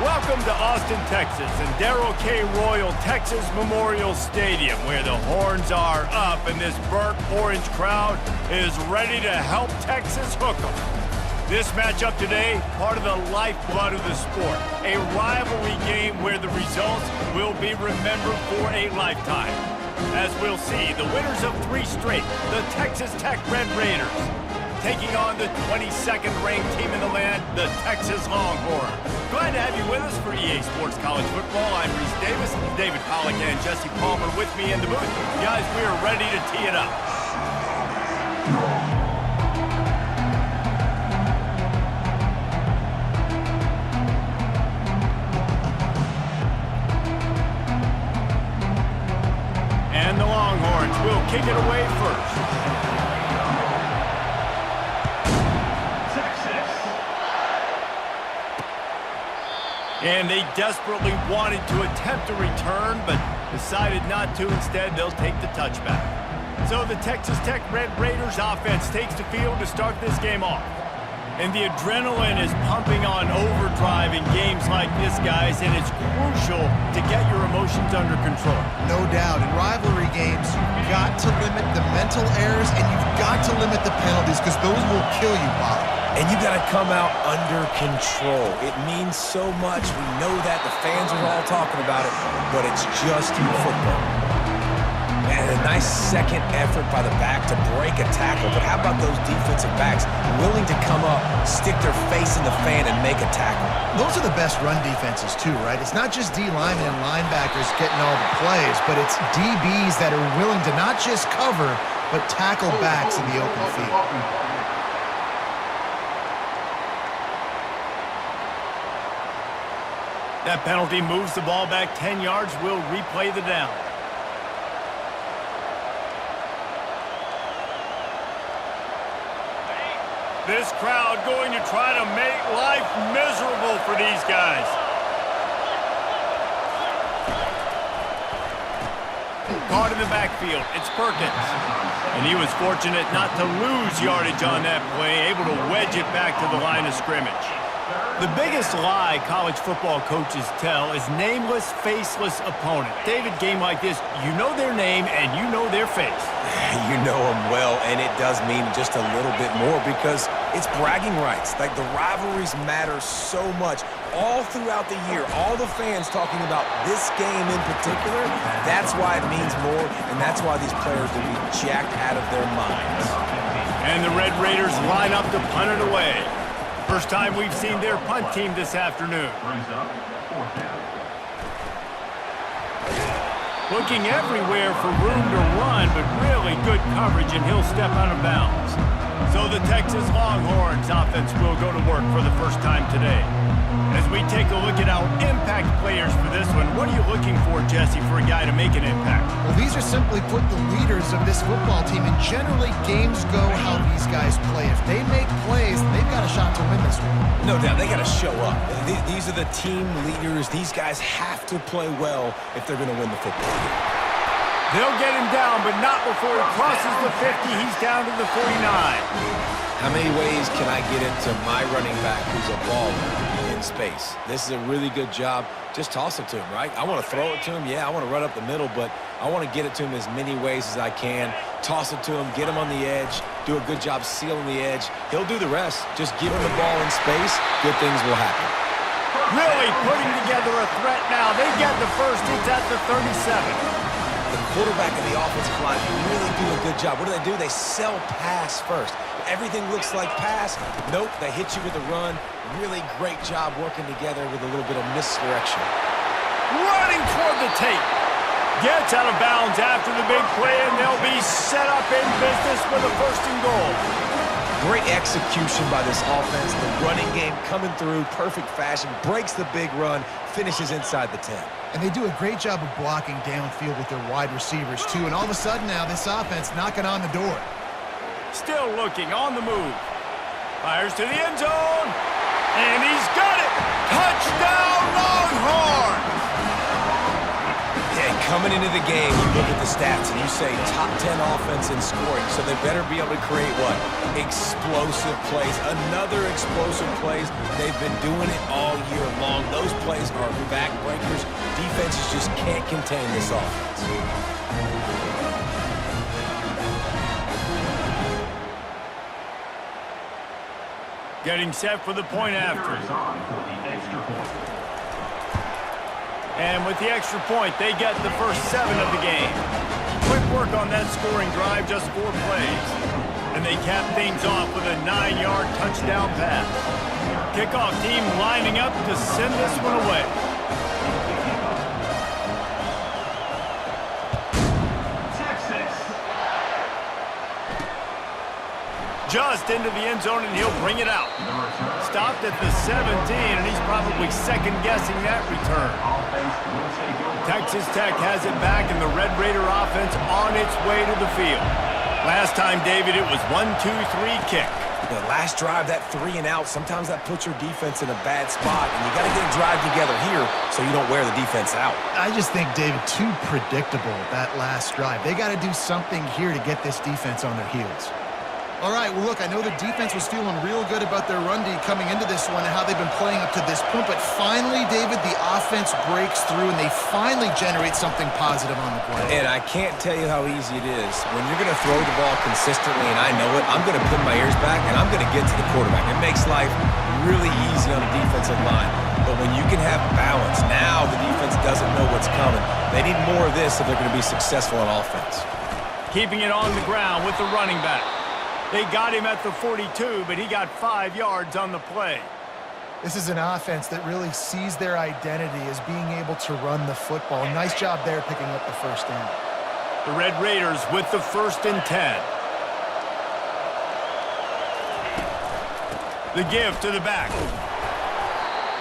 Welcome to Austin, Texas, and Darrell K. Royal Texas Memorial Stadium, where the horns are up and this burnt orange crowd is ready to help Texas hook 'em. This matchup today, part of the lifeblood of the sport, a rivalry game where the results will be remembered for a lifetime. As we'll see, the winners of 3 straight, the Texas Tech Red Raiders, taking on the 22nd ranked team in the land, the Texas Longhorns. Glad to have you with us for EA Sports College Football. I'm Reese Davis, David Pollack and Jesse Palmer with me in the booth. Guys, we are ready to tee it up. And the Longhorns will kick it away first. And they desperately wanted to attempt a return, but decided not to. Instead, they'll take the touchback. So the Texas Tech Red Raiders offense takes the field to start this game off. And the adrenaline is pumping on overdrive in games like this, guys, and it's crucial to get your emotions under control. No doubt. In rivalry games, you've got to limit the mental errors, and you've got to limit the penalties, because those will kill you, Bob. And you got to come out under control. It means so much. We know that. The fans are all talking about it, but it's just football. And a nice second effort by the back to break a tackle. But how about those defensive backs willing to come up, stick their face in the fan, and make a tackle? Those are the best run defenses, too, right? It's not just D linemen and linebackers getting all the plays, but it's DBs that are willing to not just cover, but tackle backs in the open field. That penalty moves the ball back 10 yards. We'll replay the down. This crowd going to try to make life miserable for these guys. Caught in the backfield, it's Perkins. And he was fortunate not to lose yardage on that play, able to wedge it back to the line of scrimmage. The biggest lie college football coaches tell is nameless, faceless opponent. David, game like this, you know their name and you know their face. You know them well, and it does mean just a little bit more because it's bragging rights. Like, the rivalries matter so much all throughout the year. All the fans talking about this game in particular, that's why it means more, and that's why these players will be jacked out of their minds. And the Red Raiders line up to punt it away. First time we've seen their punt team this afternoon. Looking everywhere for room to run, but really good coverage, and he'll step out of bounds. So the Texas Longhorns offense will go to work for the first time today. As we take a look at our impact players for this one, what are you looking for, Jesse, for a guy to make an impact? Well, these are simply put the leaders of this football team, and generally games go how these guys play. If they make plays, they've got a shot to win this one. No doubt, they got to show up. These are the team leaders. These guys have to play well if they're going to win the football game. They'll get him down, but not before he crosses the 50. He's down to the 49. How many ways can I get it to my running back who's a baller in space? This is a really good job. Just toss it to him, right? I want to throw it to him. Yeah, I want to run up the middle, but I want to get it to him as many ways as I can. Toss it to him, get him on the edge, do a good job sealing the edge. He'll do the rest. Just give him the ball in space. Good things will happen. Really putting together a threat now. They get the first. It's at the 37. The quarterback and the offensive line really do a good job. What do? They sell pass first. Everything looks like pass. Nope, they hit you with a run. Really great job working together with a little bit of misdirection. Running toward the tape. Gets out of bounds after the big play, and they'll be set up in business with a 1st and goal. Great execution by this offense. The running game coming through, perfect fashion, breaks the big run, finishes inside the 10. And they do a great job of blocking downfield with their wide receivers, too. And all of a sudden now, this offense knocking on the door. Still looking on the move. Fires to the end zone. And he's got it. Touchdown, Longhorns! Yeah, coming into the game, you look at the stats and you say top 10 offense in scoring, so they better be able to create what? Explosive plays. Another explosive plays. They've been doing it all year long. Those plays are backbreakers. Defenses just can't contain this offense. Getting set for the point after. And with the extra point, they get the first 7 of the game. Quick work on that scoring drive, just 4 plays. And they cap things off with a 9-yard touchdown pass. Kickoff team lining up to send this one away. Just into the end zone, and he'll bring it out. Stopped at the 17, and he's probably second-guessing that return. Texas Tech has it back, and the Red Raider offense on its way to the field. Last time, David, it was 1-2-3 kick. The last drive, that 3 and out, sometimes that puts your defense in a bad spot, and you got to get a drive together here so you don't wear the defense out. I just think, David, too predictable, that last drive. They got to do something here to get this defense on their heels. All right, well, look, I know the defense was feeling real good about their run D coming into this one and how they've been playing up to this point, but finally, David, the offense breaks through and they finally generate something positive on the play. And I can't tell you how easy it is. When you're going to throw the ball consistently, and I know it, I'm going to pin my ears back and I'm going to get to the quarterback. It makes life really easy on the defensive line. But when you can have balance, now the defense doesn't know what's coming. They need more of this if they're going to be successful on offense. Keeping it on the ground with the running back. They got him at the 42, but he got 5 yards on the play. This is an offense that really sees their identity as being able to run the football. Nice job there picking up the first down. The Red Raiders with the 1st and 10. The give to the back.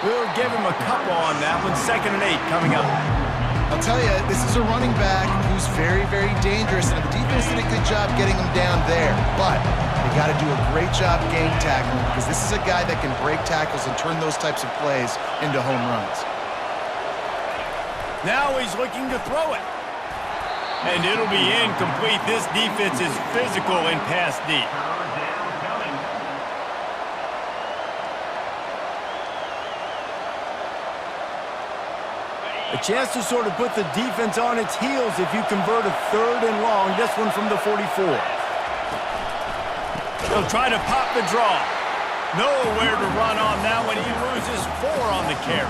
We'll give him a couple on that one. 2nd and 8 coming up. I'll tell you, this is a running back who's very, very dangerous, and the defense did a good job getting him down there. But they got to do a great job game tackling because this is a guy that can break tackles and turn those types of plays into home runs. Now he's looking to throw it. And it'll be incomplete. This defense is physical in pass deep. A chance to sort of put the defense on its heels if you convert a 3rd and long. This one from the 44. He'll try to pop the draw. Nowhere to run on that one. He loses 4 on the carry.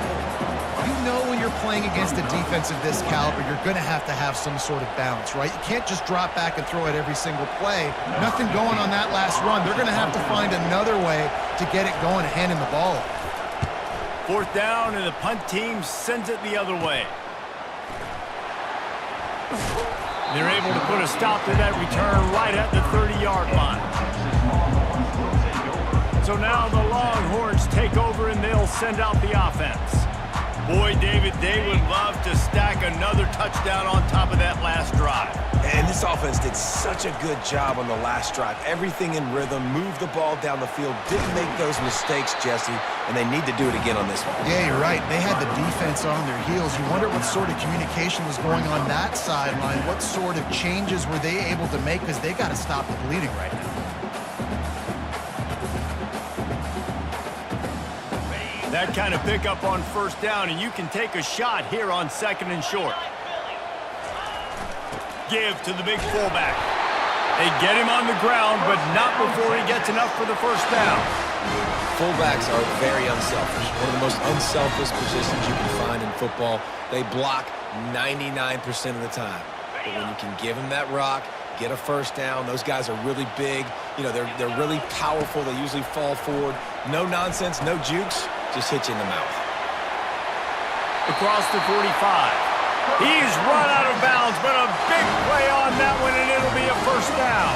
You know when you're playing against a defense of this caliber, you're going to have some sort of balance, right? You can't just drop back and throw it every single play. Nothing going on that last run. They're going to have to find another way to get it going and hand him the ball. 4th down, and the punt team sends it the other way. They're able to put a stop to that return right at the 30-yard line. So now the Longhorns take over, and they'll send out the offense. Boy, David, they would love to stack another touchdown on top of that last drive. And this offense did such a good job on the last drive. Everything in rhythm, moved the ball down the field, didn't make those mistakes, Jesse, and they need to do it again on this one. Yeah, you're right. They had the defense on their heels. You wonder what sort of communication was going on that sideline. What sort of changes were they able to make because they got to stop the bleeding right now. That kind of pickup on 1st down, and you can take a shot here on 2nd and short. Give to the big fullback. They get him on the ground, but not before he gets enough for the 1st down. Fullbacks are very unselfish. One of the most unselfish positions you can find in football. They block 99% of the time. But when you can give them that rock, get a 1st down, those guys are really big. You know, they're really powerful. They usually fall forward. No nonsense, no jukes, just hit you in the mouth. Across the 45. He's run out of bounds, but a big play on that one, and it'll be a 1st down.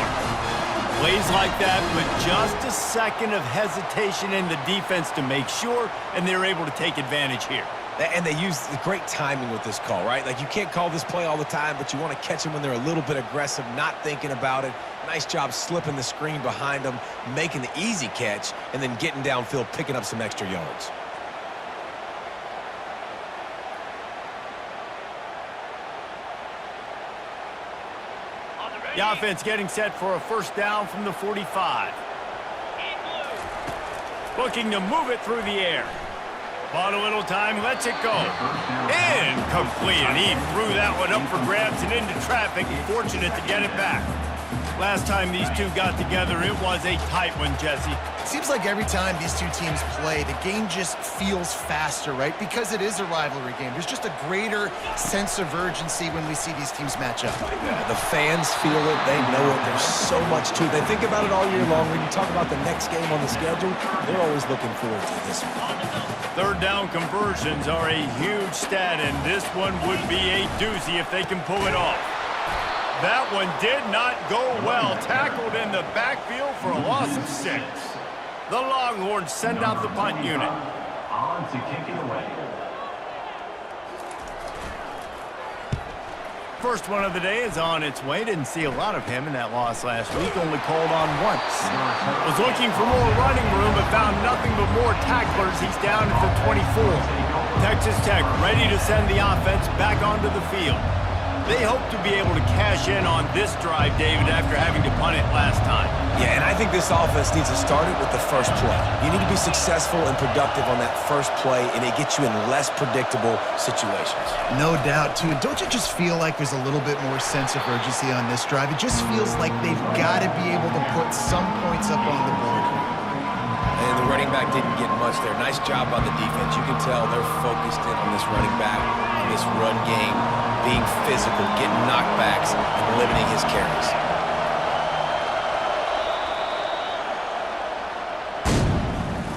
Plays like that with just a second of hesitation in the defense to make sure, and they're able to take advantage here. And they use the great timing with this call, right? Like, you can't call this play all the time, but you want to catch them when they're a little bit aggressive, not thinking about it. Nice job slipping the screen behind them, making the easy catch, and then getting downfield, picking up some extra yards. The offense getting set for a first down from the 45. Looking to move it through the air. Bought a little time, lets it go. Incomplete, and he threw that one up for grabs and into traffic. Fortunate to get it back. Last time these two got together, it was a tight one, Jesse. Seems like every time these two teams play, the game just feels faster, right? Because it is a rivalry game. There's just a greater sense of urgency when we see these teams match up. Yeah, the fans feel it. They know it. There's so much to it. They think about it all year long. When you talk about the next game on the schedule, they're always looking forward to this one. Third down conversions are a huge stat, and this one would be a doozy if they can pull it off. That one did not go well. Tackled in the backfield for a loss of 6. The Longhorns send out the punt unit. On to kick it away. First one of the day is on its way. Didn't see a lot of him in that loss last week. Only called on once. Was looking for more running room, but found nothing but more tacklers. He's down at the 24. Texas Tech ready to send the offense back onto the field. They hope to be able to cash in on this drive, David, after having to punt it last time. Yeah, and I think this offense needs to start it with the first play. You need to be successful and productive on that first play, and it gets you in less predictable situations. No doubt, too. Don't you just feel like there's a little bit more sense of urgency on this drive? It just feels like they've got to be able to put some points up on the board. And the running back didn't get much there. Nice job by the defense. You can tell they're focused in on this running back, on this run game, being physical, getting knockbacks, and limiting his carries.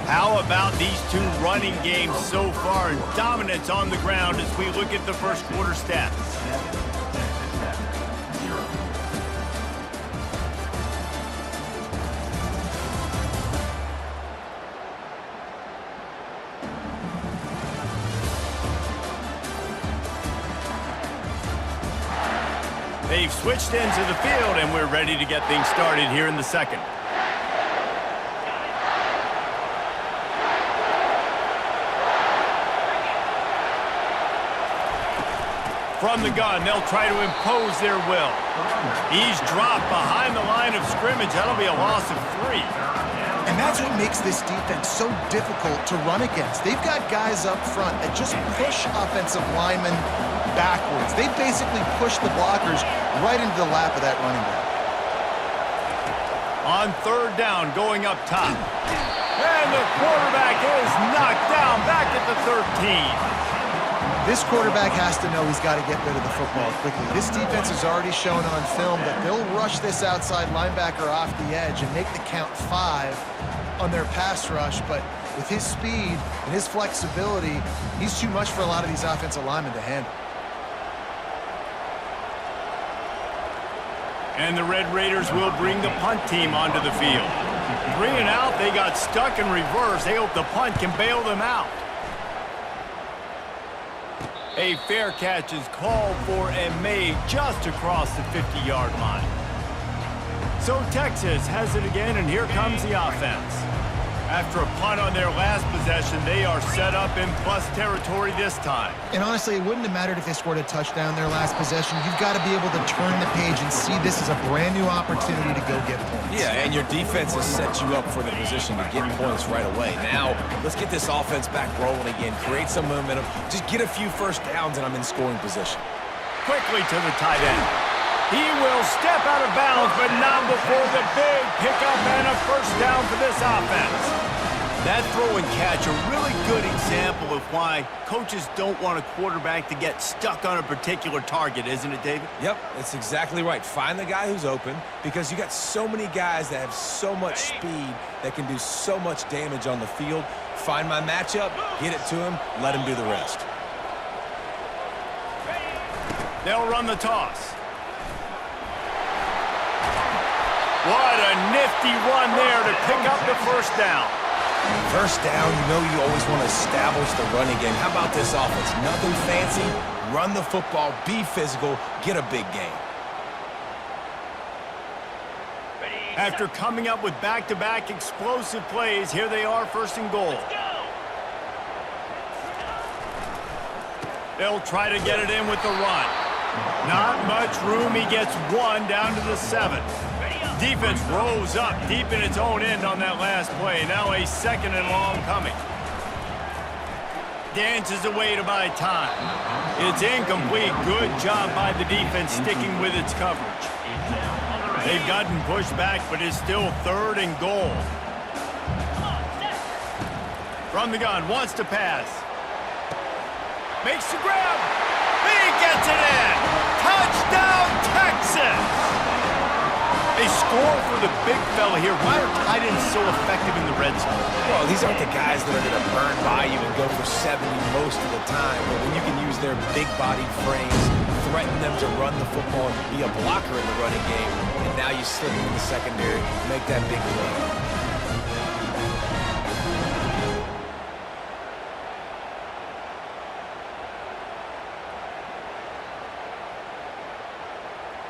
How about these two running games so far and dominance on the ground as we look at the first quarter stats? They've switched into the field, and we're ready to get things started here in the second. From the gun, they'll try to impose their will. He's dropped behind the line of scrimmage. That'll be a loss of 3. And that's what makes this defense so difficult to run against. They've got guys up front that just push offensive linemen backwards. They basically push the blockers right into the lap of that running back. On third down, going up top. And the quarterback is knocked down back at the 13. This quarterback has to know he's got to get rid of the football quickly. This defense has already shown on film that they'll rush this outside linebacker off the edge and make the count 5 on their pass rush, but with his speed and his flexibility, he's too much for a lot of these offensive linemen to handle. And the Red Raiders will bring the punt team onto the field. 3 and out, they got stuck in reverse. They hope the punt can bail them out. A fair catch is called for and made just across the 50-yard line. So Texas has it again, and here comes the offense. After a punt on their last possession, they are set up in plus territory this time. And honestly, it wouldn't have mattered if they scored a touchdown their last possession. You've got to be able to turn the page and see this as a brand new opportunity to go get points. Yeah, and your defense has set you up for the position to get points right away. Now, let's get this offense back rolling again, create some momentum, just get a few first downs, and I'm in scoring position. Quickly to the tight end. He will step out of bounds, but not before the big pickup and a first down for this offense. That throw and catch, a really good example of why coaches don't want a quarterback to get stuck on a particular target, isn't it, David? Yep, that's exactly right. Find the guy who's open, because you got so many guys that have so much speed that can do so much damage on the field. Find my matchup, get it to him, let him do the rest. They'll run the toss. What a nifty run there to pick up the first down. First down, you know you always want to establish the running game. How about this offense? Nothing fancy. Run the football, be physical, get a big gain. After coming up with back-to-back explosive plays, here they are first and goal. They'll try to get it in with the run. Not much room. He gets one down to the 7. Defense rose up deep in its own end on that last play. Now a 2nd and long coming. Dances away to buy time. It's incomplete. Good job by the defense sticking with its coverage. They've gotten pushed back, but it's still 3rd and goal. From the gun, wants to pass. Makes the grab. He gets it in. Touchdown, Texas! They score for the big fella here. Why are tight ends so effective in the red zone? Well, these aren't the guys that are going to burn by you and go for 70 most of the time. But when you can use their big-bodied frames, threaten them to run the football and be a blocker in the running game, and now you slip them in the secondary, make that big play.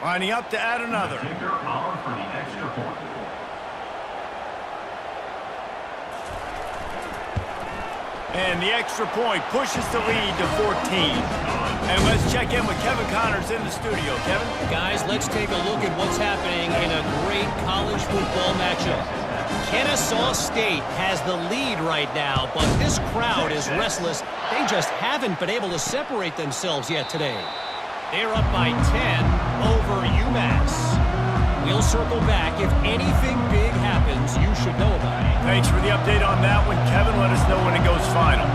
Lining up to add another. Kicker on for the extra point. And the extra point pushes the lead to 14. And let's check in with Kevin Connors in the studio. Kevin? Guys, let's take a look at what's happening in a great college football matchup. Kennesaw State has the lead right now, but this crowd is restless. They just haven't been able to separate themselves yet today. They're up by 10 over UMass. We'll circle back. If anything big happens, you should know about it. Thanks for the update on that one, Kevin. Let us know when it goes final.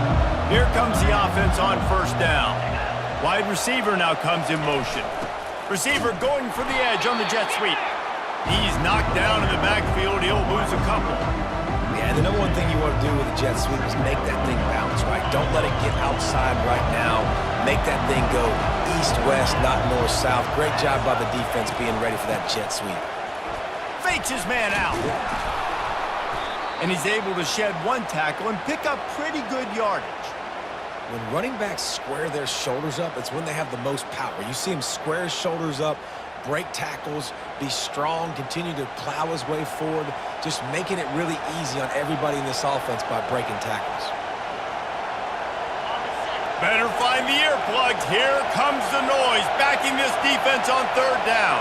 Here comes the offense on 1st down. Wide receiver now comes in motion. Receiver going for the edge on the jet sweep. He's knocked down in the backfield. He'll lose a couple. Yeah, the number one thing you want to do with a jet sweep is make that thing bounce, right? Don't let it get outside right now. Make that thing go east-west, not north-south. Great job by the defense being ready for that jet sweep. Fakes his man out. And he's able to shed one tackle and pick up pretty good yardage. When running backs square their shoulders up, it's when they have the most power. You see him square his shoulders up, break tackles, be strong, continue to plow his way forward, just making it really easy on everybody in this offense by breaking tackles. Better find the earplugs. Here comes the noise, backing this defense on 3rd down.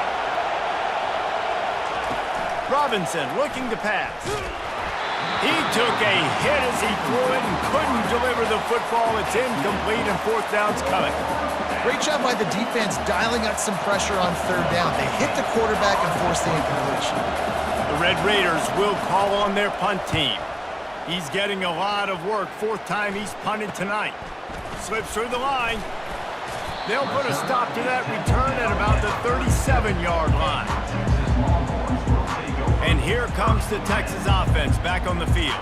Robinson looking to pass. He took a hit as he threw it and couldn't deliver the football. It's incomplete and 4th down's coming. Great job by the defense dialing up some pressure on 3rd down. They hit the quarterback and forced the incompletion. The Red Raiders will call on their punt team. He's getting a lot of work. 4th time he's punted tonight. Slips through the line. They'll put a stop to that return at about the 37-yard line. And here comes the Texas offense back on the field.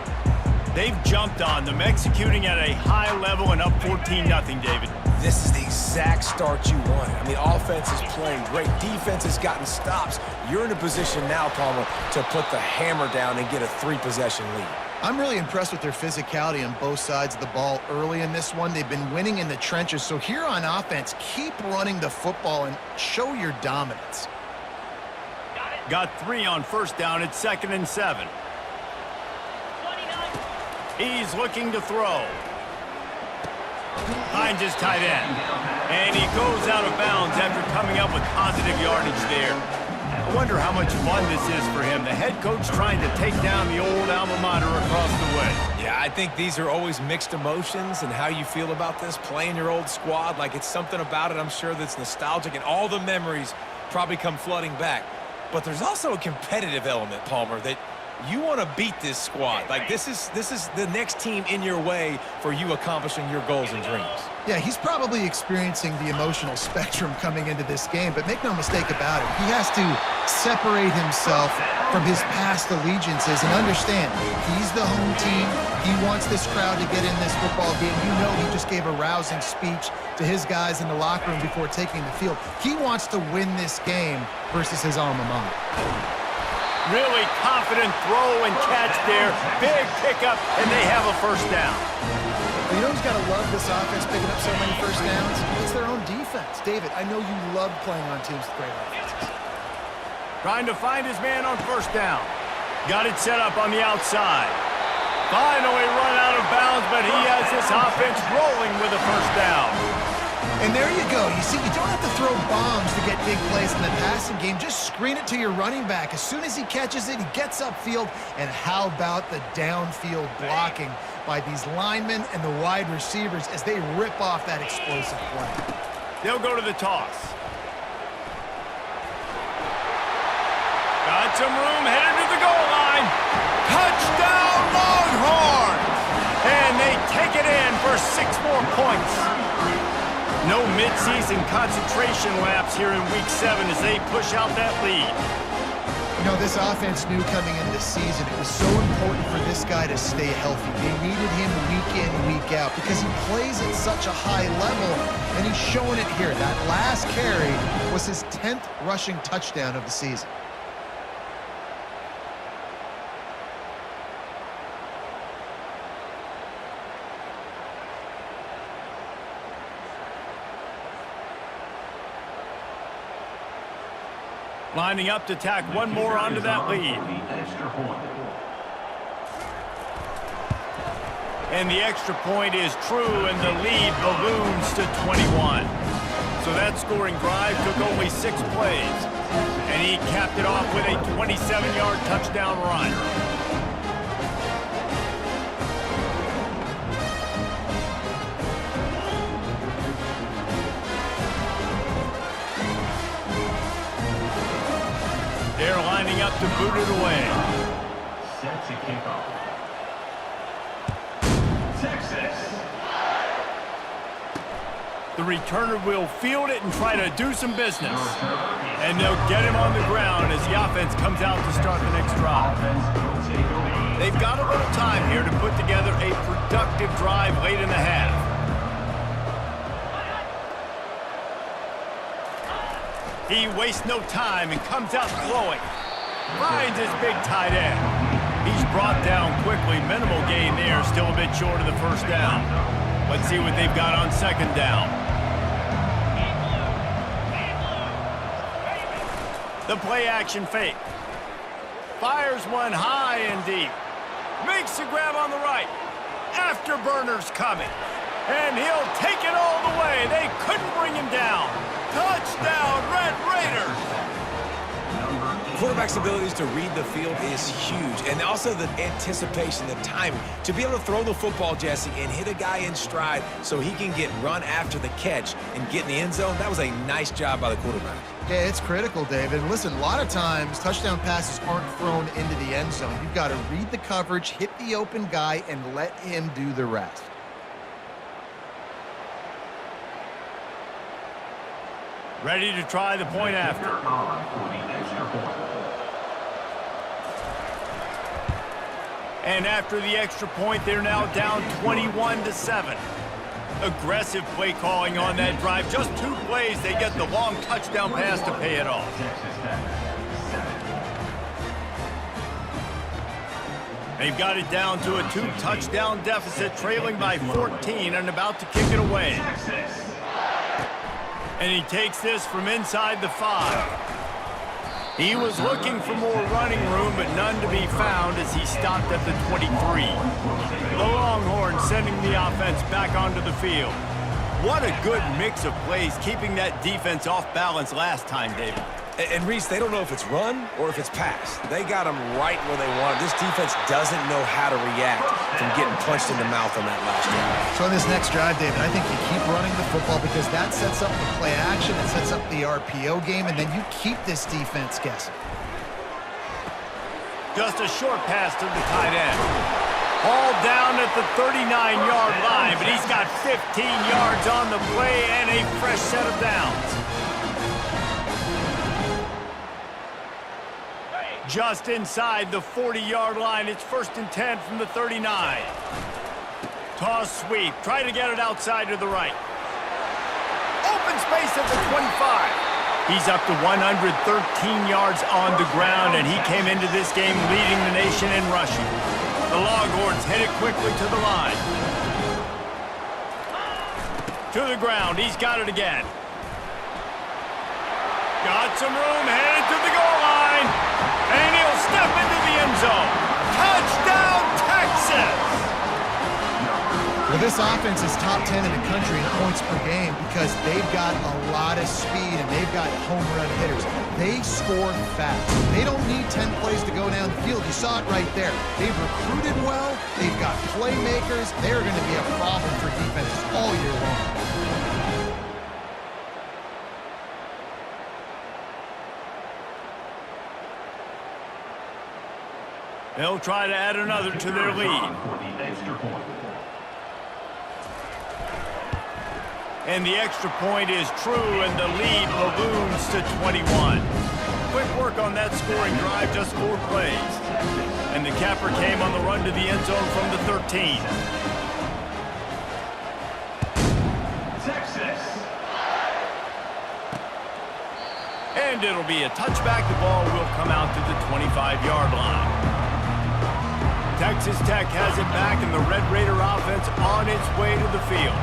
They've jumped on them, executing at a high level and up 14-0, David. This is the exact start you wanted. I mean, offense is playing great. Defense has gotten stops. You're in a position now, Palmer, to put the hammer down and get a 3-possession lead. I'm really impressed with their physicality on both sides of the ball early in this one. They've been winning in the trenches. So here on offense, keep running the football and show your dominance. Got 3 on 1st down. It's 2nd and 7. He's looking to throw. Finds his tight end. And he goes out of bounds after coming up with positive yardage there. I wonder how much fun this is for him. The head coach trying to take down the old alma mater across the way. Yeah, I think these are always mixed emotions and how you feel about this, playing your old squad. Like, it's something about it, I'm sure, that's nostalgic, and all the memories probably come flooding back. But there's also a competitive element, Palmer, that you want to beat this squad. Like, this is the next team in your way for you accomplishing your goals and dreams. Yeah, he's probably experiencing the emotional spectrum coming into this game, but make no mistake about it. He has to separate himself from his past allegiances and understand he's the home team. He wants this crowd to get in this football game. You know, he just gave a rousing speech to his guys in the locker room before taking the field. He wants to win this game versus his alma mater. Really confident throw and catch there. Big pickup, and they have a 1st down. You know who's got to love this offense picking up so many 1st downs? It's their own defense. David, I know you love playing on teams with great offenses. Trying to find his man on 1st down. Got it set up on the outside. Finally run out of bounds, but he has this offense rolling with a 1st down. And there you go. You see, you don't have to throw bombs to get big plays in the passing game. Just screen it to your running back. As soon as he catches it, he gets upfield. And how about the downfield blocking by these linemen and the wide receivers as they rip off that explosive play? They'll go to the toss. Got some room, headed to the goal line. Touchdown, Longhorns! And they take it in for 6 more points. No midseason concentration laps here in Week 7 as they push out that lead. You know, this offense knew coming into the season it was so important for this guy to stay healthy. They needed him week in, week out because he plays at such a high level, and he's showing it here. That last carry was his 10th rushing touchdown of the season. Lining up to tack one more onto that lead. And the extra point is true, and the lead balloons to 21. So that scoring drive took only 6 plays. And he capped it off with a 27-yard touchdown run. They're lining up to boot it away. Set to kick off. Texas. The returner will field it and try to do some business. And they'll get him on the ground as the offense comes out to start the next drive. They've got a little time here to put together a productive drive late in the half. He wastes no time and comes out throwing. Finds his big tight end. He's brought down quickly. Minimal gain there. Still a bit short of the first down. Let's see what they've got on second down. The play action fake. Fires one high and deep. Makes the grab on the right. Afterburner's coming. And he'll take it all the way. They couldn't bring him down. Touchdown, Red Raiders! Quarterback's abilities to read the field is huge, and also the anticipation, the timing. To be able to throw the football, Jesse, and hit a guy in stride so he can get run after the catch and get in the end zone, that was a nice job by the quarterback. Yeah, it's critical, David. Listen, a lot of times touchdown passes aren't thrown into the end zone. You've got to read the coverage, hit the open guy, and let him do the rest. Ready to try the point after. And after the extra point, they're now down 21-7. Aggressive play calling on that drive. Just 2 plays, they get the long touchdown pass to pay it off. They've got it down to a 2-touchdown deficit, trailing by 14 and about to kick it away. And he takes this from inside the 5. He was looking for more running room, but none to be found as he stopped at the 23. The Longhorns sending the offense back onto the field. What a good mix of plays, keeping that defense off balance last time, David. And Reese, they don't know if it's run or if it's pass. They got them right where they want. This defense doesn't know how to react from getting punched in the mouth on that last drive. So in this next drive, David, I think you keep running the football because that sets up the play action, it sets up the RPO game, and then you keep this defense guessing. Just a short pass to the tight end. All down at the 39-yard line, but he's got 15 yards on the play and a fresh set of downs. Just inside the 40-yard line. It's 1st and 10 from the 39. Toss sweep. Try to get it outside to the right. Open space at the 25. He's up to 113 yards on the ground, and he came into this game leading the nation in rushing. The Longhorns headed quickly to the line. To the ground. He's got it again. Got some room. Headed to the goal line. And he'll step into the end zone. Touchdown, Texas! Well, This offense is top 10 in the country in points per game because they've got a lot of speed and they've got home run hitters. They score fast. They don't need 10 plays to go down the field. You saw it right there. They've recruited well. They've got playmakers. They're going to be a problem for defenses all year long. They'll try to add another to their lead. For the extra point. And the extra point is true, and the lead balloons to 21. Quick work on that scoring drive, just 4 plays. And the capper came on the run to the end zone from the 13. Texas. And it'll be a touchback. The ball will come out to the 25-yard line. Texas Tech has it back, and the Red Raider offense on its way to the field.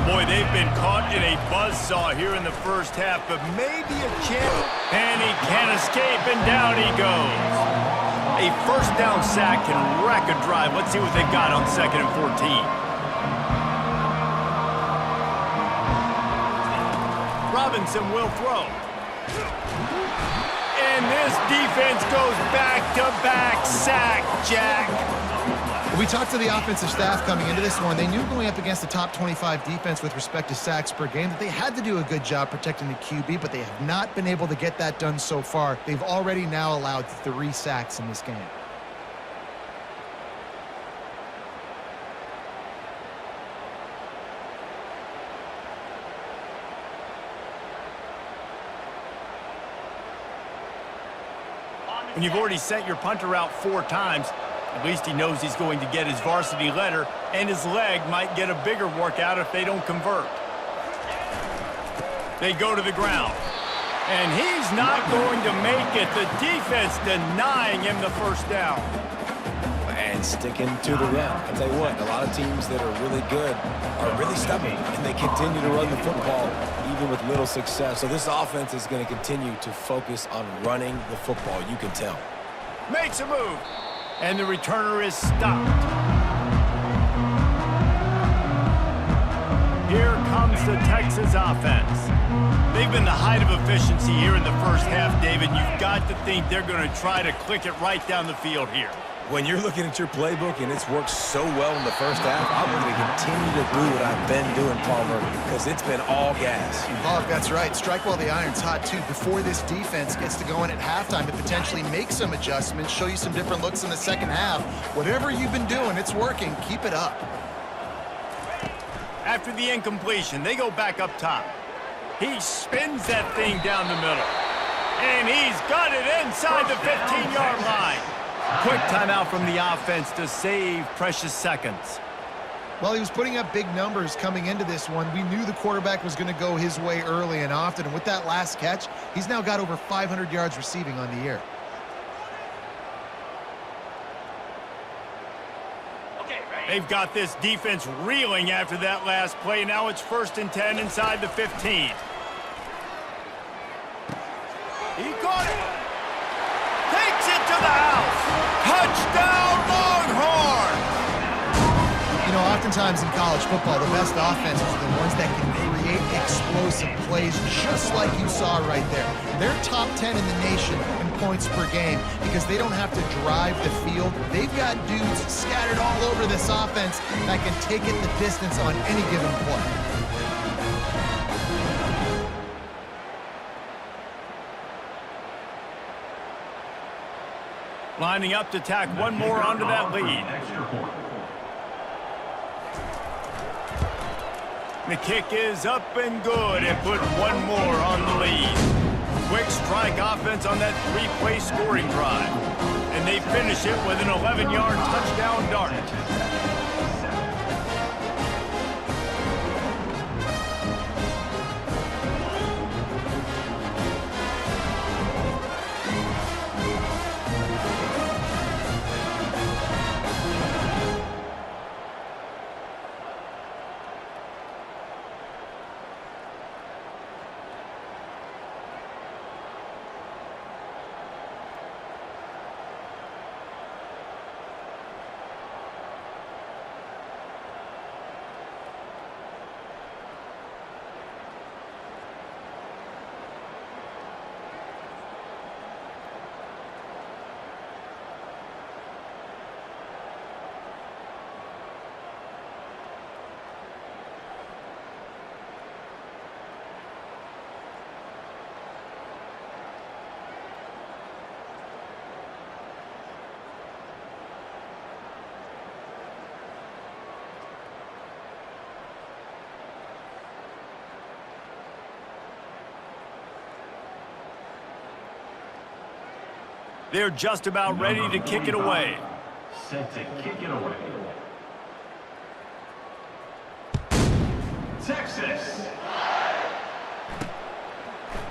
Boy, they've been caught in a buzzsaw here in the first half, but maybe a chance. And he can't escape, and down he goes. A first down sack can wreck a drive. Let's see what they've got on 2nd and 14. Robinson will throw. And this defense goes back-to-back sack, Jack. We talked to the offensive staff coming into this one. They knew going up against the top 25 defense with respect to sacks per game that they had to do a good job protecting the QB, but they have not been able to get that done so far. They've already now allowed 3 sacks in this game. When you've already sent your punter out 4 times, at least he knows he's going to get his varsity letter, and his leg might get a bigger workout if they don't convert. They go to the ground, and he's not going to make it. The defense denying him the first down. And sticking to the run. I'll tell you what, a lot of teams that are really good are really stubborn, and they continue to run the football even with little success. So this offense is going to continue to focus on running the football. You can tell. Makes a move, and the returner is stopped. Here comes the Texas offense. They've been the height of efficiency here in the first half, David. You've got to think they're going to try to click it right down the field here. When you're looking at your playbook and it's worked so well in the first half, I'm going to continue to do what I've been doing, Palmer, because it's been all gas. Oh, that's right. Strike while the iron's hot, too. Before this defense gets to going at halftime to potentially make some adjustments, show you some different looks in the second half. Whatever you've been doing, it's working. Keep it up. After the incompletion, they go back up top. He spins that thing down the middle. And he's got it inside the 15-yard line. Quick timeout from the offense to save precious seconds. Well, he was putting up big numbers coming into this one. We knew the quarterback was going to go his way early and often. And with that last catch, he's now got over 500 yards receiving on the year. They've got this defense reeling after that last play. Now it's 1st and 10 inside the 15. He caught it. Takes it to the house. Touchdown, Longhorn! You know, oftentimes in college football, the best offenses are the ones that can create explosive plays, just like you saw right there. They're top 10 in the nation in points per game because they don't have to drive the field. They've got dudes scattered all over this offense that can take it the distance on any given play. Lining up to tack one more onto that lead. The kick is up and good and put one more on the lead. Quick strike offense on that 3-play scoring drive. And they finish it with an 11-yard touchdown dart. They're just about ready to kick it away. Set to kick it away. Texas.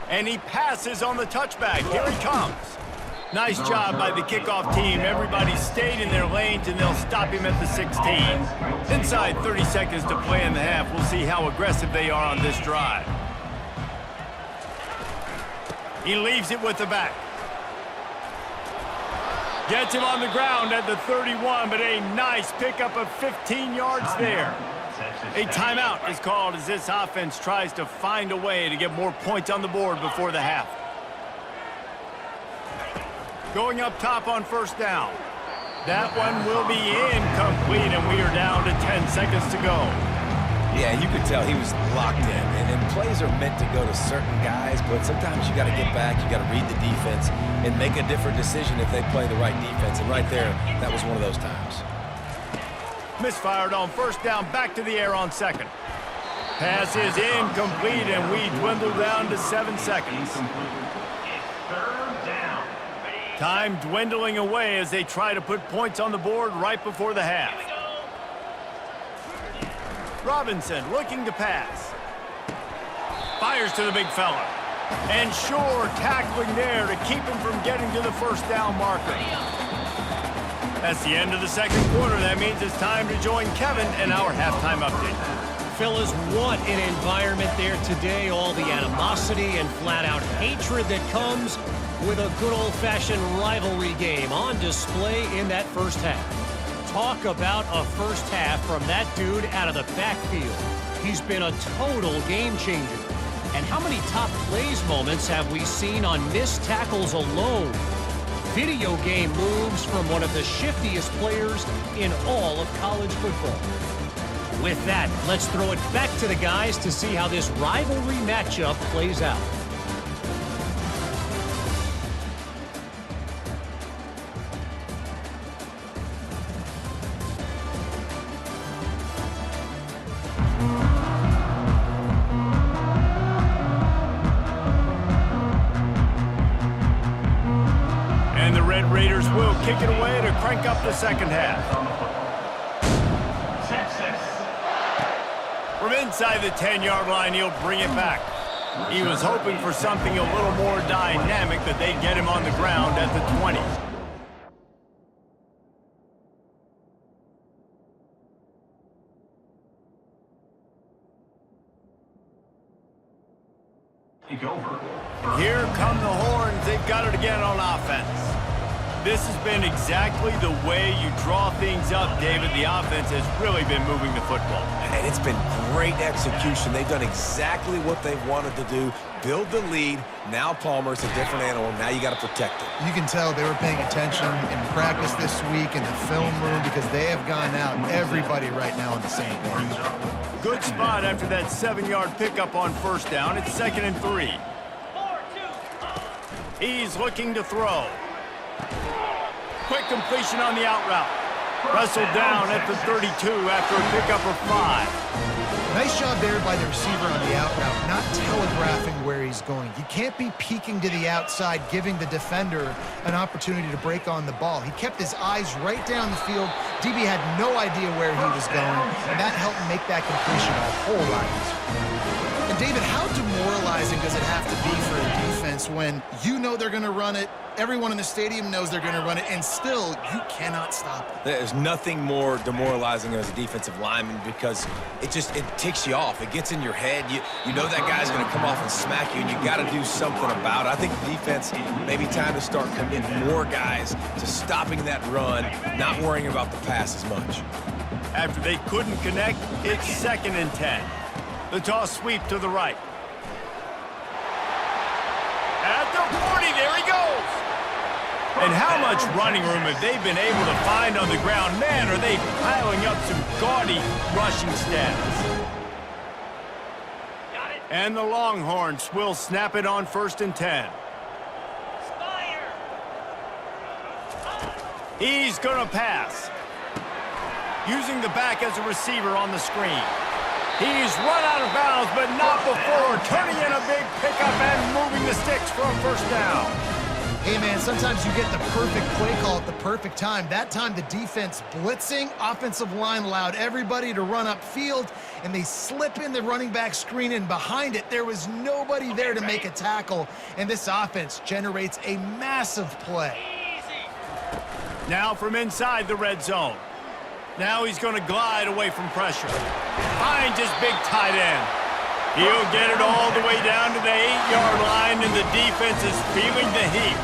And he passes on the touchback. Here he comes. Nice job by the kickoff team. Everybody stayed in their lanes, and they'll stop him at the 16. Inside 30 seconds to play in the half. We'll see how aggressive they are on this drive. He leaves it with the back. Gets him on the ground at the 31, but a nice pickup of 15 yards there. A timeout is called as this offense tries to find a way to get more points on the board before the half. Going up top on first down. That one will be incomplete, and we are down to 10 seconds to go. Yeah, you could tell he was locked in. And plays are meant to go to certain guys, but sometimes you got to get back, you got to read the defense, and make a different decision if they play the right defense. And right there, that was one of those times. Misfired on first down, back to the air on second. Pass is incomplete, and we dwindle down to 7 seconds. Third down. Time dwindling away as they try to put points on the board right before the half. Robinson looking to pass. Fires to the big fella. And Shore tackling there to keep him from getting to the first down marker. That's the end of the second quarter. That means it's time to join Kevin and our halftime update. Fellas, what an environment there today. All the animosity and flat-out hatred that comes with a good old-fashioned rivalry game on display in that first half. Talk about a first half from that dude out of the backfield. He's been a total game changer. And how many top plays moments have we seen on missed tackles alone? Video game moves from one of the shiftiest players in all of college football. With that, let's throw it back to the guys to see how this rivalry matchup plays out. And the Red Raiders will kick it away to crank up the second half. Texas. From inside the 10-yard line, he'll bring it back. He was hoping for something a little more dynamic, that they'd get him on the ground at the 20. Take over. Here come the horns. They've got it again on offense. This has been exactly the way you draw things up, David. The offense has really been moving the football. And it's been great execution. They've done exactly what they wanted to do. Build the lead. Now Palmer's a different animal. Now you got to protect it. You can tell they were paying attention in practice this week in the film room because they have gone out, everybody right now on the same page. Good spot after that 7-yard pickup on first down. It's 2nd and 3. He's looking to throw. Quick completion on the out route. Wrestled down at the 32 after a pickup of 5. Nice job there by the receiver on the out route, not telegraphing where he's going. You can't be peeking to the outside, giving the defender an opportunity to break on the ball. He kept his eyes right down the field. DB had no idea where he was going, and that helped make that completion a whole lot easier. And David, how demoralizing does it have to be for a defense when you know they're going to run it, everyone in the stadium knows they're going to run it, and still you cannot stop it? There's nothing more demoralizing as a defensive lineman because it ticks you off. It gets in your head. You know that guy's going to come off and smack you, and you got to do something about it. I think the defense, maybe time to start committing more guys to stopping that run, not worrying about the pass as much. After they couldn't connect, it's 2nd and 10. The toss sweep to the right. At the 40, there he goes. And how much running room have they been able to find on the ground? Man, are they piling up some gaudy rushing stats. And the Longhorns will snap it on 1st and 10. He's going to pass. Using the back as a receiver on the screen. He's run out of bounds, but not before turning in a big pickup and moving the sticks for a first down. Hey, man, sometimes you get the perfect play call at the perfect time. That time, the defense blitzing, offensive line allowed everybody to run upfield, and they slip in the running back screen, and behind it, there was nobody there to make a tackle, and this offense generates a massive play. Now from inside the red zone. Now he's going to glide away from pressure. Finds his big tight end. He'll get it all the way down to the 8-yard line, and the defense is feeling the heat.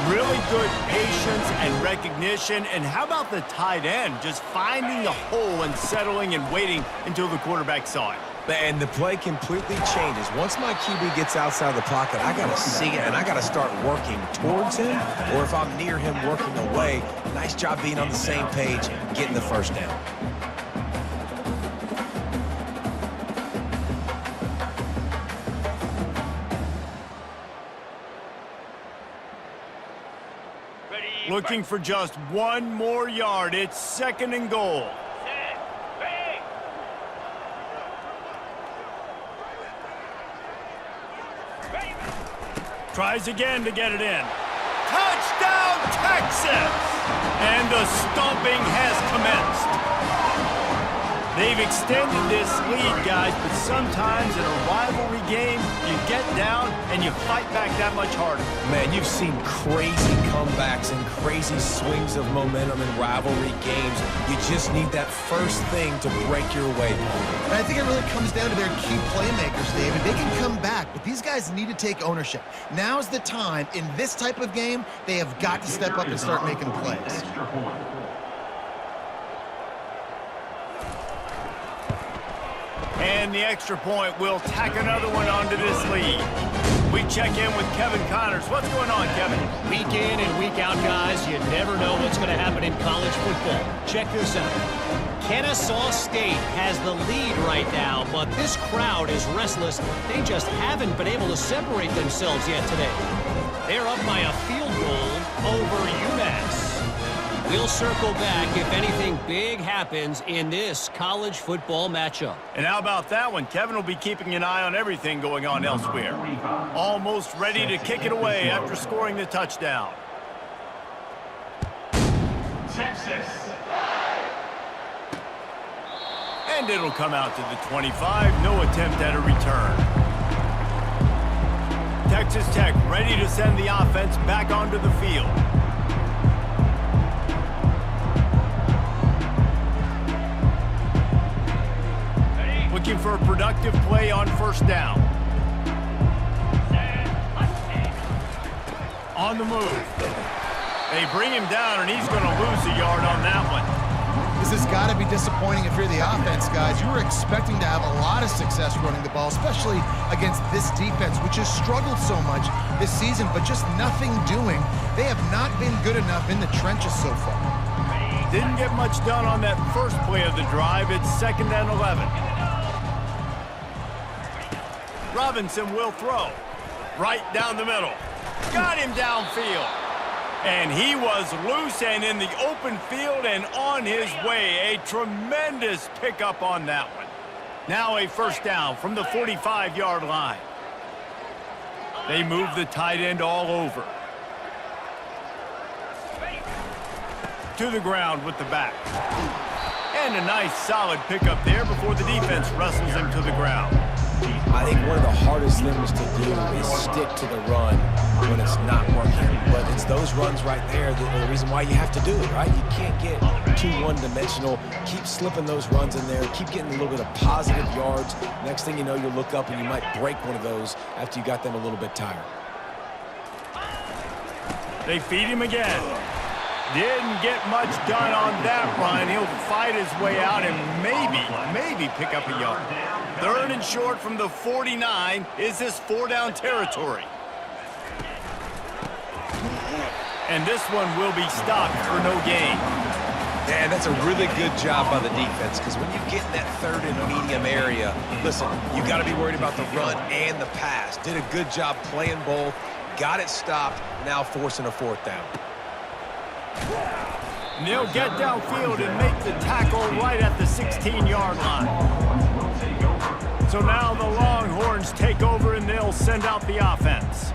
Really good patience and recognition. And how about the tight end just finding the hole and settling and waiting until the quarterback saw it? And the play completely changes. Once my QB gets outside the pocket, I got to see it, and I got to start working towards him, or if I'm near him, working away. Nice job being on the same page, getting the first down. Looking for just one more yard. It's 2nd and goal. Tries again to get it in. Touchdown, Texas! And the stomping has commenced. They've extended this lead, guys, but sometimes in a rivalry game, you get down and you fight back that much harder. Man, you've seen crazy comebacks and crazy swings of momentum in rivalry games. You just need that first thing to break your way. And I think it really comes down to their key playmakers, David. They can come back, but these guys need to take ownership. Now's the time. In this type of game, they have got to step up and start making plays. And the extra point will tack another one onto this lead. We check in with Kevin Connors. What's going on, Kevin? Week in and week out, guys, you never know what's going to happen in college football. Check this out. Kennesaw State has the lead right now, but this crowd is restless. They just haven't been able to separate themselves yet today. They're up by a field goal over UMass. We'll circle back if anything big happens in this college football matchup. And how about that one? Kevin will be keeping an eye on everything going on elsewhere. Almost ready to kick it away after scoring the touchdown. Texas. And it'll come out to the 25. No attempt at a return. Texas Tech ready to send the offense back onto the field. Looking for a productive play on first down. On the move. They bring him down, and he's going to lose a yard on that one. This has got to be disappointing if you're the offense, guys. You were expecting to have a lot of success running the ball, especially against this defense, which has struggled so much this season, but just nothing doing. They have not been good enough in the trenches so far. Didn't get much done on that first play of the drive. It's 2nd and 11. Robinson will throw. Right down the middle. Got him downfield. And he was loose and in the open field and on his way. A tremendous pickup on that one. Now a first down from the 45-yard line. They move the tight end all over. To the ground with the back. And a nice solid pickup there before the defense wrestles him to the ground. I think one of the hardest things to do is stick to the run when it's not working. But it's those runs right there that are the reason why you have to do it, right? You can't get too one-dimensional. Keep slipping those runs in there. Keep getting a little bit of positive yards. Next thing you know, you'll look up and you might break one of those after you got them a little bit tired. They feed him again. Didn't get much done on that run. He'll fight his way out and maybe pick up a yard. 3rd and short from the 49. Is this 4-down territory? And this one will be stopped for no gain. Man, that's a really good job by the defense, because when you get in that 3rd and medium area, listen, you got to be worried about the run and the pass. Did a good job playing both, got it stopped, now forcing a 4th down. And they'll get downfield and make the tackle right at the 16-yard line. So now the Longhorns take over and they'll send out the offense.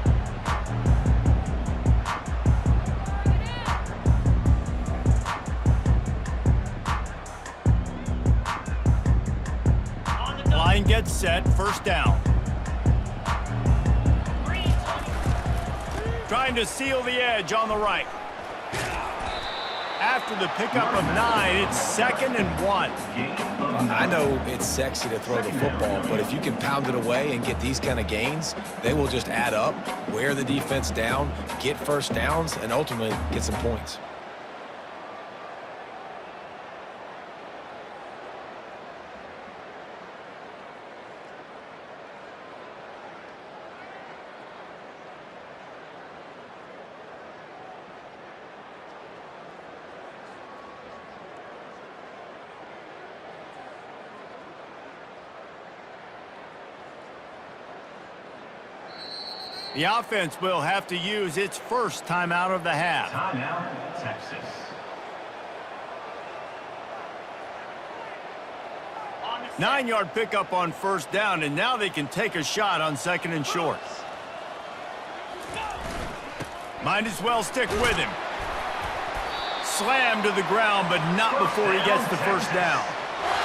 gets set, first down. Trying to seal the edge on the right. After the pickup of 9, it's 2nd and 1. I know it's sexy to throw the football, but if you can pound it away and get these kind of gains, they will just add up, wear the defense down, get first downs, and ultimately get some points. The offense will have to use its first timeout of the half. Timeout, Texas. Nine-yard pickup on first down, and now they can take a shot on 2nd and short. Might as well stick with him. Slammed to the ground, but not before he gets the first down.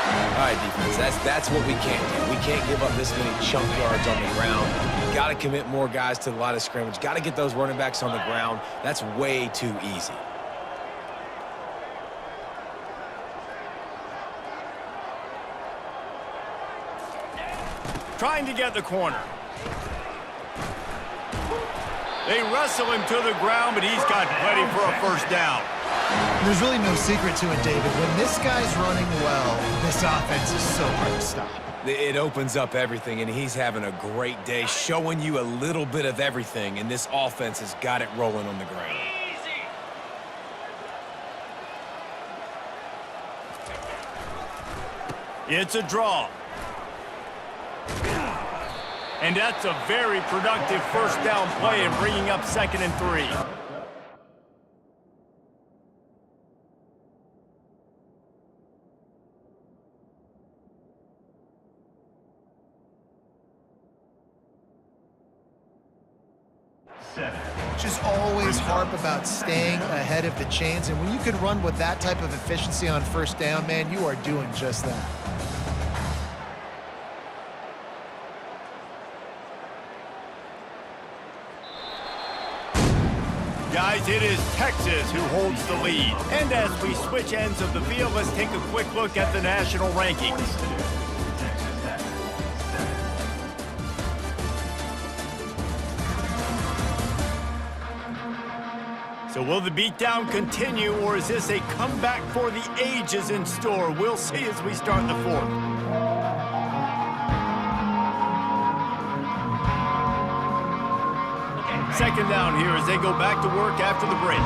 All right, defense, that's what we can't do. We can't give up this many chunk yards on the ground. Got to commit more guys to the line of scrimmage. Got to get those running backs on the ground. That's way too easy. Trying to get the corner. They wrestle him to the ground, but he's got plenty for a first down. There's really no secret to it, David. When this guy's running well, this offense is so hard to stop. It opens up everything, and he's having a great day, showing you a little bit of everything, and this offense has got it rolling on the ground. It's a draw. And that's a very productive first down play and bringing up 2nd and 3. Just always harp about staying ahead of the chains, and when you can run with that type of efficiency on first down, man, you are doing just that. Guys, it is Texas who holds the lead. And as we switch ends of the field, let's take a quick look at the national rankings. So will the beatdown continue, or is this a comeback for the ages in store? We'll see as we start the 4th. Second down here as they go back to work after the break.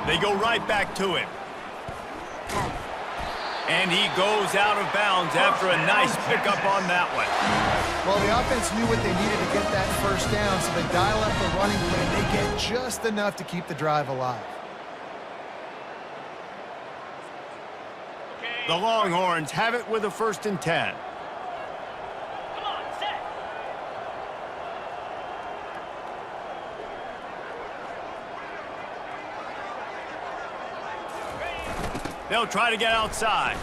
They go right back to him. And he goes out of bounds after a nice pickup on that one. Well, the offense knew what they needed to get that first down, so they dial up the running play. They get just enough to keep the drive alive. The Longhorns have it with a 1st and 10. They'll try to get outside.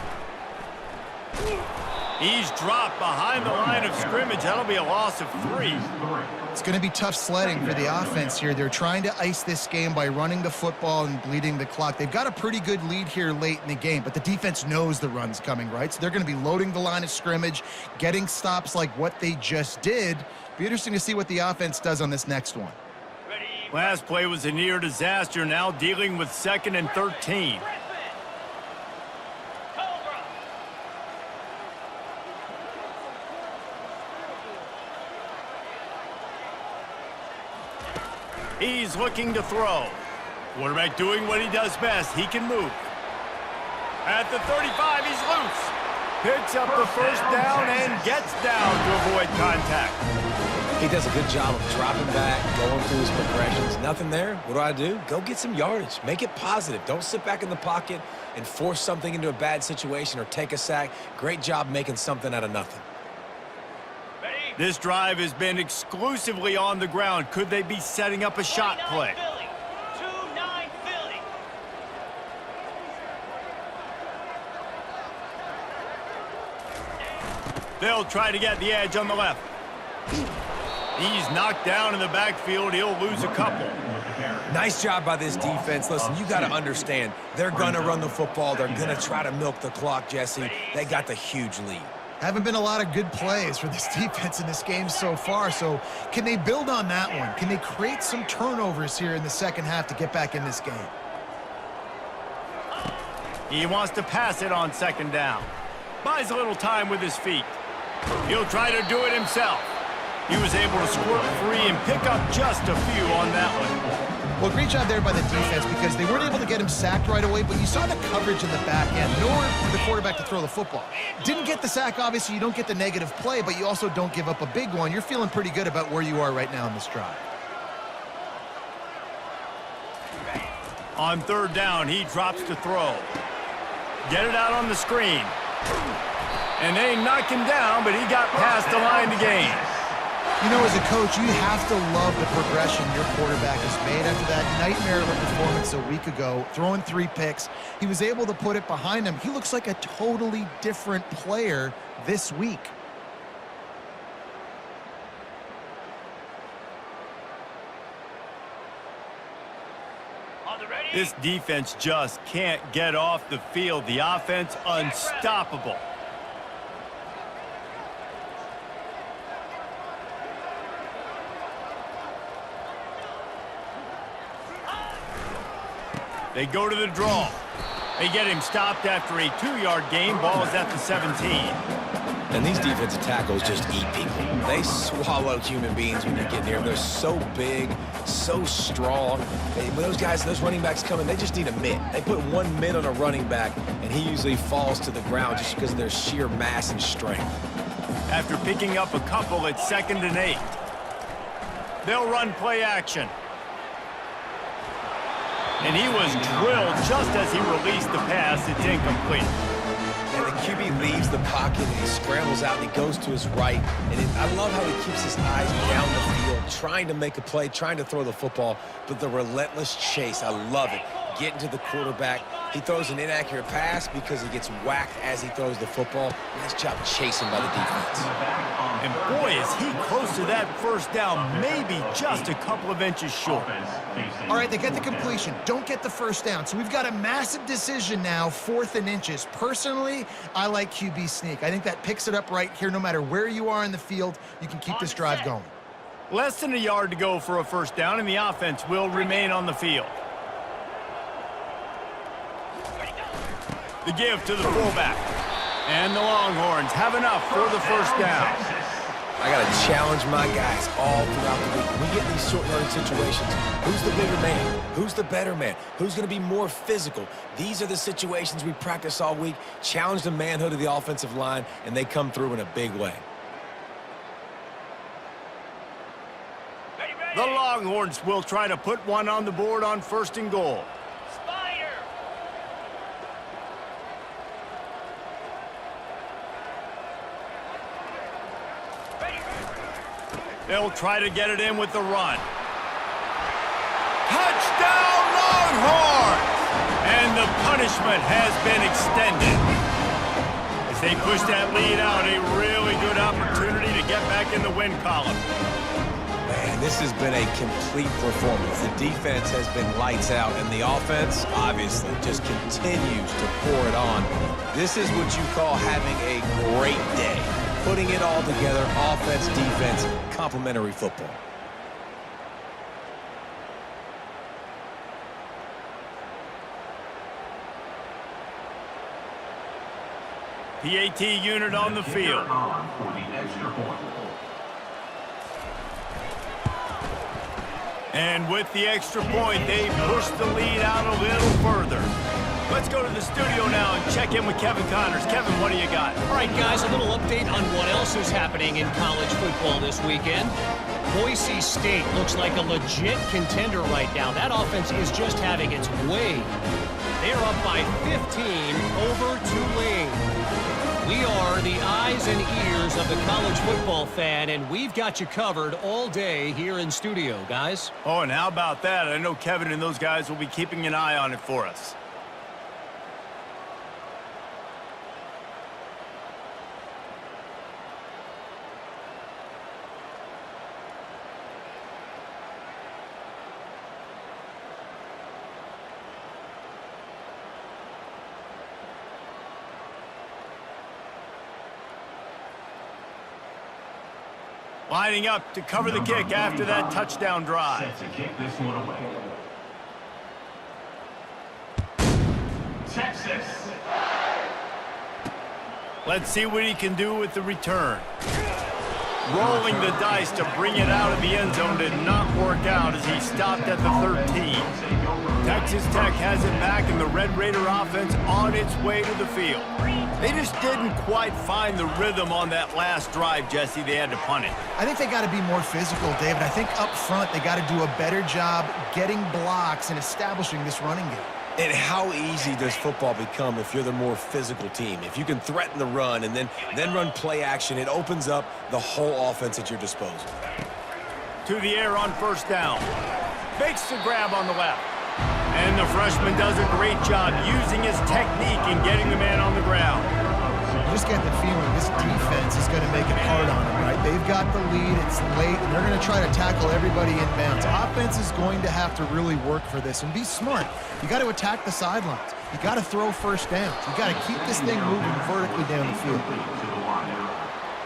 He's dropped behind the line of scrimmage. That'll be a loss of 3. It's going to be tough sledding for the offense here. They're trying to ice this game by running the football and bleeding the clock. They've got a pretty good lead here late in the game, but the defense knows the run's coming, right? So they're going to be loading the line of scrimmage, getting stops like what they just did. Be interesting to see what the offense does on this next one. Last play was a near disaster, now dealing with 2nd and 13. He's looking to throw. Quarterback doing what he does best. He can move. At the 35, he's loose. Picks up the first down and gets down to avoid contact. He does a good job of dropping back, going through his progressions. Nothing there. What do? Go get some yardage. Make it positive. Don't sit back in the pocket and force something into a bad situation or take a sack. Great job making something out of nothing. This drive has been exclusively on the ground. Could they be setting up a shot play? They'll try to get the edge on the left. He's knocked down in the backfield. He'll lose a couple. Nice job by this defense. Listen, you got to understand, they're going to run the football. They're going to try to milk the clock, Jesse. They got the huge lead. Haven't been a lot of good plays for this defense in this game so far, so can they build on that one? Can they create some turnovers here in the second half to get back in this game? He wants to pass it on second down. Buys a little time with his feet. He'll try to do it himself. He was able to squirt free and pick up just a few on that one. Well, great job there by the defense because they weren't able to get him sacked right away, but you saw the coverage in the back end, nor for the quarterback to throw the football. Didn't get the sack, obviously. You don't get the negative play, but you also don't give up a big one. You're feeling pretty good about where you are right now in this drive. On third down, he drops to throw. Get it out on the screen. And they knock him down, but he got past the line to gain. You know, as a coach, you have to love the progression your quarterback has made after that nightmare of a performance a week ago, throwing 3 picks. He was able to put it behind him. He looks like a totally different player this week. This defense just can't get off the field. The offense unstoppable. They go to the draw. They get him stopped after a 2-yard gain. Ball is at the 17. And these defensive tackles just eat people. They swallow human beings when you get near them. They're so big, so strong. When those guys, those running backs come in, they just need a mitt. They put 1 mitt on a running back, and he usually falls to the ground just because of their sheer mass and strength. After picking up a couple, it's 2nd and 8. They'll run play action. And he was drilled just as he released the pass. It's incomplete. And the QB leaves the pocket, and he scrambles out, and he goes to his right. And I love how he keeps his eyes down the field, trying to make a play, trying to throw the football, but the relentless chase, I love it. Getting to the quarterback. He throws an inaccurate pass because he gets whacked as he throws the football. Nice job chasing by the defense. And boy, is he close to that first down, maybe just a couple of inches short. All right, they get the completion. Don't get the first down. So we've got a massive decision now, 4th and inches. Personally, I like QB sneak. I think that picks it up right here. No matter where you are in the field, you can keep this drive going. Less than a yard to go for a first down, and the offense will remain on the field. The give to the fullback. And the Longhorns have enough for the first down. I got to challenge my guys all throughout the week. When we get in these short yardage situations, who's the bigger man? Who's the better man? Who's going to be more physical? These are the situations we practice all week. Challenge the manhood of the offensive line, and they come through in a big way. The Longhorns will try to put one on the board on 1st and goal. They'll try to get it in with the run. Touchdown, Longhorns! And the punishment has been extended. As they push that lead out, a really good opportunity to get back in the win column. Man, this has been a complete performance. The defense has been lights out, and the offense, obviously, just continues to pour it on. This is what you call having a great day. Putting it all together, offense, defense, complementary football. PAT unit on the field. And with the extra point, they push the lead out a little further. Let's go to the studio now and check in with Kevin Connors. Kevin, what do you got? All right, guys, a little update on what else is happening in college football this weekend. Boise State looks like a legit contender right now. That offense is just having its way. They're up by 15 over Tulane. We are the eyes and ears of the college football fan, and we've got you covered all day here in studio, guys. Oh, and how about that? I know Kevin and those guys will be keeping an eye on it for us. Lining up to cover the kick after that touchdown drive. Set to kick this one away. Texas. Let's see what he can do with the return. Rolling the dice to bring it out of the end zone did not work out as he stopped at the 13. Texas Tech has it back and the Red Raider offense on its way to the field. They just didn't quite find the rhythm on that last drive, Jesse. They had to punt it. I think they got to be more physical, David. I think up front they got to do a better job getting blocks and establishing this running game. And how easy does football become if you're the more physical team? If you can threaten the run and then run play action, it opens up the whole offense at your disposal. To the air on first down. Makes the grab on the left. And the freshman does a great job using his technique and getting the man on the ground. You just get the feeling this defense is going to make it hard on them, right? They've got the lead, it's late, and they're going to try to tackle everybody inbounds. Offense is going to have to really work for this and be smart. You got to attack the sidelines. You got to throw first downs. You got to keep this thing moving vertically down the field.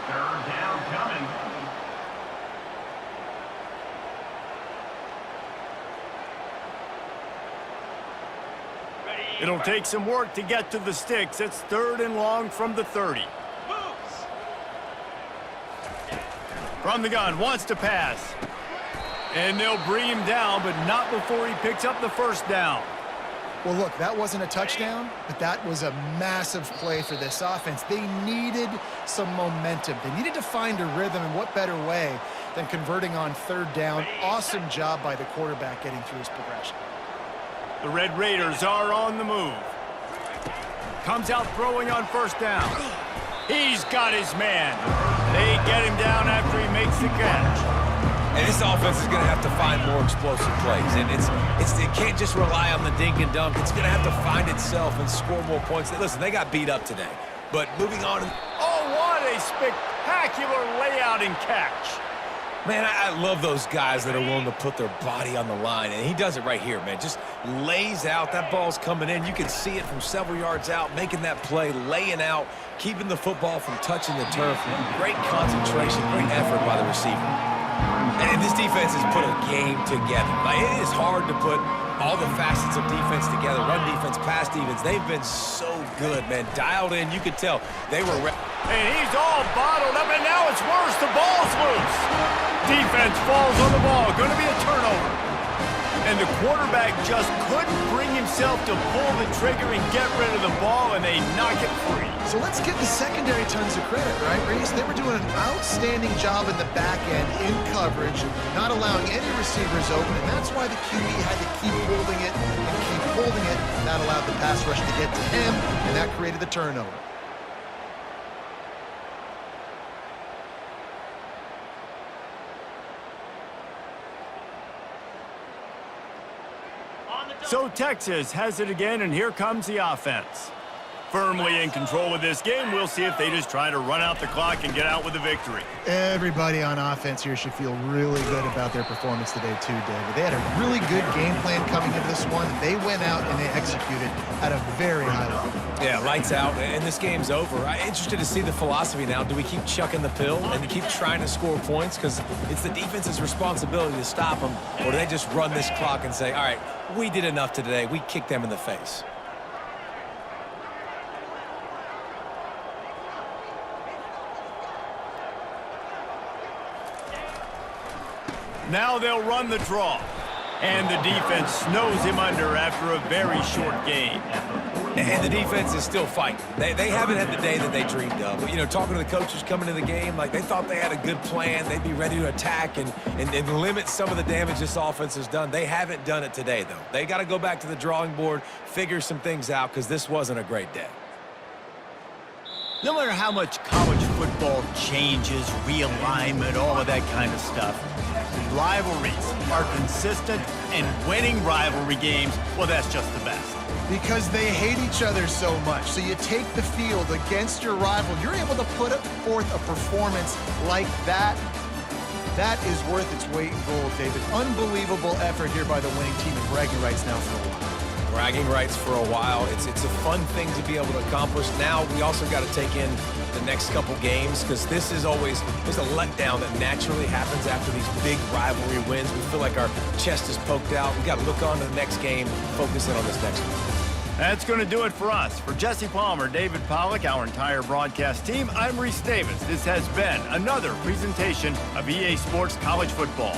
Third down coming. It'll take some work to get to the sticks. It's 3rd and long from the 30. From the gun, wants to pass. And they'll bring him down, but not before he picks up the first down. Well, look, that wasn't a touchdown, but that was a massive play for this offense. They needed some momentum. They needed to find a rhythm, and what better way than converting on 3rd down. Awesome job by the quarterback getting through his progression. The Red Raiders are on the move. Comes out throwing on first down. He's got his man. They get him down after he makes the catch. And this offense is going to have to find more explosive plays. And it can't just rely on the dink and dunk. It's going to have to find itself and score more points. Listen, they got beat up today. But moving on. Oh, what a spectacular layout and catch. Man, I love those guys that are willing to put their body on the line, and he does it right here, man. Just lays out. That ball's coming in. You can see it from several yards out, making that play, laying out, keeping the football from touching the turf. Great concentration, great effort by the receiver. And this defense has put a game together. Like, it is hard to put all the facets of defense together. Run defense, pass defense. They've been so good, man. Dialed in. You could tell they were ready. And he's all bottled up, and now it's worse. The ball's loose. Defense falls on the ball. Going to be a turnover. And the quarterback just couldn't bring himself to pull the trigger and get rid of the ball, and they knock it free. So let's give the secondary tons of credit, right, Reese? They were doing an outstanding job in the back end in coverage, not allowing any receivers open, and that's why the QB had to keep holding it and keep holding it. And that allowed the pass rush to get to him, and that created the turnover. So Texas has it again, and here comes the offense. Firmly in control of this game. We'll see if they just try to run out the clock and get out with a victory. Everybody on offense here should feel really good about their performance today too, David. They had a really good game plan coming into this one. They went out and they executed at a very high level. Yeah, lights out, and this game's over. I'm interested to see the philosophy now. Do we keep chucking the pill and keep trying to score points? Because it's the defense's responsibility to stop them, or do they just run this clock and say, all right, we did enough today. We kicked them in the face. Now they'll run the draw. And the defense snows him under after a very short game. And the defense is still fighting. They haven't had the day that they dreamed of. But, you know, talking to the coaches coming to the game, like they thought they had a good plan. They'd be ready to attack and limit some of the damage this offense has done. They haven't done it today, though. They got to go back to the drawing board, figure some things out, because this wasn't a great day. No matter how much college football changes, realignment, all of that kind of stuff, rivalries are consistent, and winning rivalry games, well, that's just the best. Because they hate each other so much. So you take the field against your rival. You're able to put forth a performance like that. That is worth its weight in gold, David. Unbelievable effort here by the winning team, and bragging rights now for a while. bragging rights for a while. It's a fun thing to be able to accomplish. Now we also got to take in the next couple games because there's a letdown that naturally happens after these big rivalry wins. We feel like our chest is poked out. We got to look on to the next game, focus in on this next one. That's going to do it for us. For Jesse Palmer, David Pollack, our entire broadcast team, I'm Reese Davis. This has been another presentation of EA Sports College Football.